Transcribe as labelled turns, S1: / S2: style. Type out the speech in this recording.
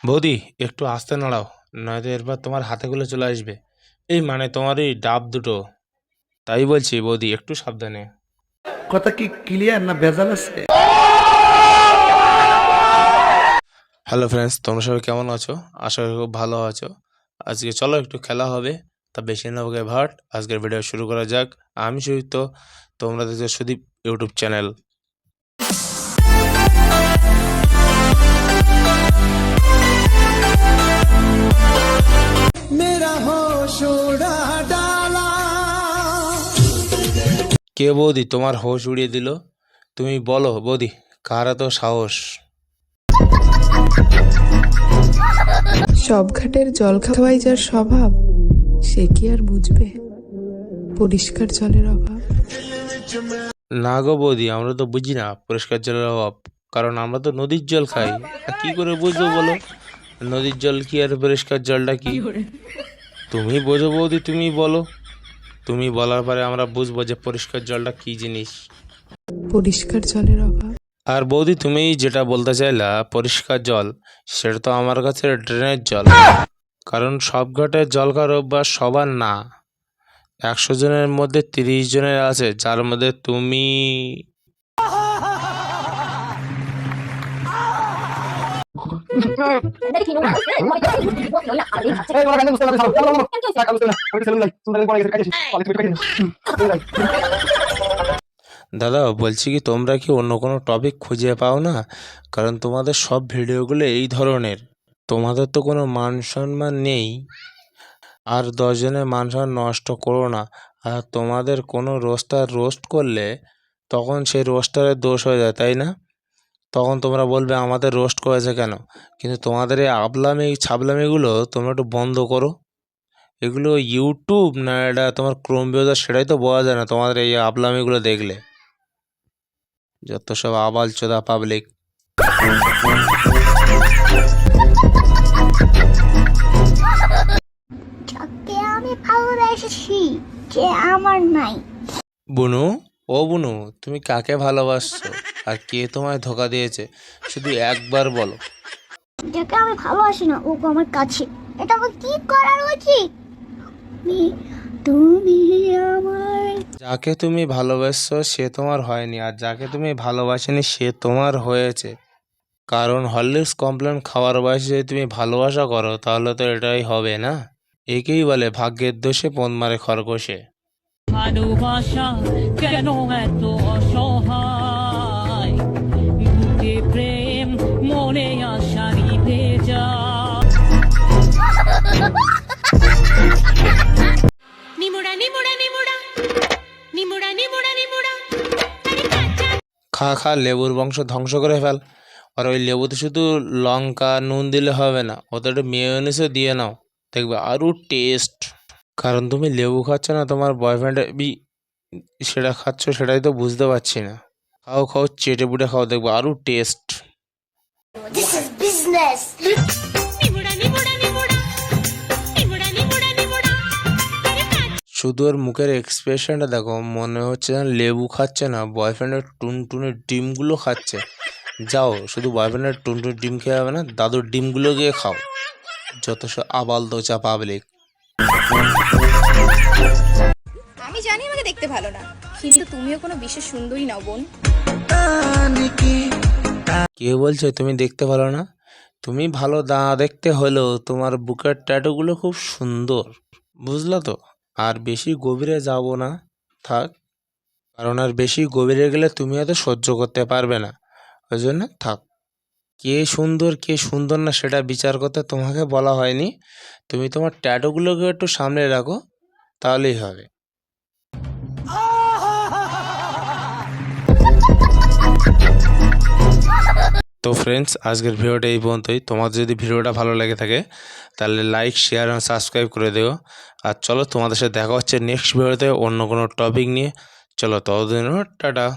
S1: বৌদি, একটু আস্তে নাড়াও, নয়তো এরপর তোমার হাতেগুলো চলে আসবে। এই মানে তোমার এই ডাব দুটো। তাই বলছি বৌদি, একটু সাবধানে।
S2: কথা কি ক্লিয়ার না ভেজাল আছে?
S1: হ্যালো ফ্রেন্ডস, তোমরা সবাই কেমন আছো? আশা করি খুব ভালো আছো। আজকে চলো একটু খেলা হবে, তা বেশি না বকে ভাট, আজকের ভিডিও শুরু করা যাক। আমি সুদীপ্ত, তোমরা দেখছো সুদীপ ইউটিউব চ্যানেল। কে বৌদি তোমার হোশ উড়িয়ে দিল? তুমি বলো বৌদি, কার এত সাহস?
S3: সব ঘাটের জল খাওয়াই যার স্বভাব, সে কি আর বুঝবে পরিষ্কার জলের অভাব।
S1: না গো বৌদি, আমরা তো বুঝি না পরিষ্কার জলের অভাব, কারণ আমরা তো নদীর জল খাই। আর কি করে বুঝবো বলো নদীর জল কি আর পরিষ্কার জলটা কি? তুমি বোঝো বৌদি, তুমি বলো। তুমি বলার পরে আমরা বুঝবো যে পরিষ্কার জলটা কি জিনিস।
S3: পরিষ্কার জলের অভাব।
S1: আর বৌদি, তুমি যেটা বলতে চাইলা পরিষ্কার জল, সেটা তো আমার কাছে ড্রেনের জল। কারণ সব ঘাটে জল খাওয়ার অভ্যাস সবার না। 100 জনের মধ্যে 30 জনের আছে, যার মধ্যে তুমি। দাদা বলছি কি, তোমরা কি অন্য কোনো টপিক খুঁজে পাও না? কারণ তোমাদের সব ভিডিওগুলো এই ধরনের। তোমাদের তো কোনো মান সম্মান নেই। আর 10 জনের মান সম্মান নষ্ট করো না। আর তোমাদের কোনো রোস্টার রোস্ট করলে তখন সেই রোস্টারের দোষ হয়ে যায়, তাই না? তখন তোমরা বলবে আমাদের রোস্ট করেছে কেন। কিন্তু তোমাদের এই আবলামি ছাবলামিগুলো তোমরা একটু বন্ধ করো। এগুলো ইউটিউব না এটা তোমার ক্রোম ব্রাউজার, সেটাই তো বোঝা যায় না তোমাদের এই আবলামিগুলো দেখলে। যত সব আবাল চোদা পাবলিক।
S4: যাকে আমি ভালোবেসেছি যে আমার নাই।
S1: বুনু, ও বুনু, তুমি কাকে ভালোবাসছো আর কে তোমায় ধোকা দিয়েছে? শুধু একবার বলো।
S4: যাকে আমি ভালোবাসি না ও আমার কাছে, এটা আমার কি করার উচিত? তুমি আমার।
S1: যাকে তুমি ভালোবাসছো সে তোমার হয়নি, আর যাকে তুমি ভালোবাসেনি সে তোমার হয়েছে। কারণ হরলিক্স কমপ্লেন খাওয়ার বয়সে যদি তুমি ভালোবাসা করো, তাহলে তো এটাই হবে না। একেই বলে ভাগ্যের দোষে পণ মারে খরগোশে।
S5: ভালোবাসা কেন এত অসহায়, বুকে প্রেম মনে আশা নিভে যায়। নিমুড়া নিমুড়া নিমুড়া নিমুড়া নিমুড়া নিমুড়া।
S1: খা খা, লেবুর বংশ ধ্বংস করে ফেল। আর ওই লেবুতে শুধু লঙ্কা নুন দিলে হবে না, ওতে একটু মেয়োনিজও দিয়ে নাও, দেখবে আরও টেস্ট। কারণ তুমি লেবু খাচ্ছ না, তোমার বয়ফ্রেন্ড সেটা খাচ্ছ, সেটাই তো বুঝতে পারছি না। খাও খাও, চেটে পুটে খাও, দেখবো আরও টেস্ট।
S4: This is business.
S1: শুধু ওর মুখের এক্সপ্রেশনটা দেখো, মনে হচ্ছে যেন লেবু খাচ্ছে না, বয়ফ্রেন্ডের টুনটুনের ডিমগুলো খাচ্ছে। যাও, শুধু বয়ফ্রেন্ডের টুনটুনের ডিম খেয়ে হবে না, দাদুর ডিমগুলো গিয়ে খাও। যত সব আবাল দোচা পাবলিক।
S6: আমি জানি আমাকে দেখতে ভালো না, কিন্তু তুমিও কোনো বিশেষ সুন্দরী নাও বোন।
S1: কে বলছে তুমি দেখতে ভালো না? তুমি ভালো দেখতে হলেও তোমার বুকের ট্যাটুগুলো খুব সুন্দর, বুঝলা তো? আর বেশি গভীরে যাব না, থাক। কারণ আর বেশি গভীরে গেলে তুমি হয়তো সহ্য করতে পারবে না, ওই জন্য থাক। কে সুন্দর কে সুন্দর না সেটা বিচার করতে তোমাকে বলা হয়নি। তুমি তোমার ট্যাটুগুলোকে একটু সামনে রাখো, তাহলেই হবে। তো ফ্রেন্ডস, আজকের ভিডিওটা এই পর্যন্তই। তোমাদের যদি ভিডিওটা ভালো লেগে থাকে তাহলে লাইক, শেয়ার এবং সাবস্ক্রাইব করে দিও। আর চলো, তোমাদের সাথে দেখা হচ্ছে নেক্সট ভিডিওতে অন্য কোনো টপিক নিয়ে। চলো, ততদিন টাটা।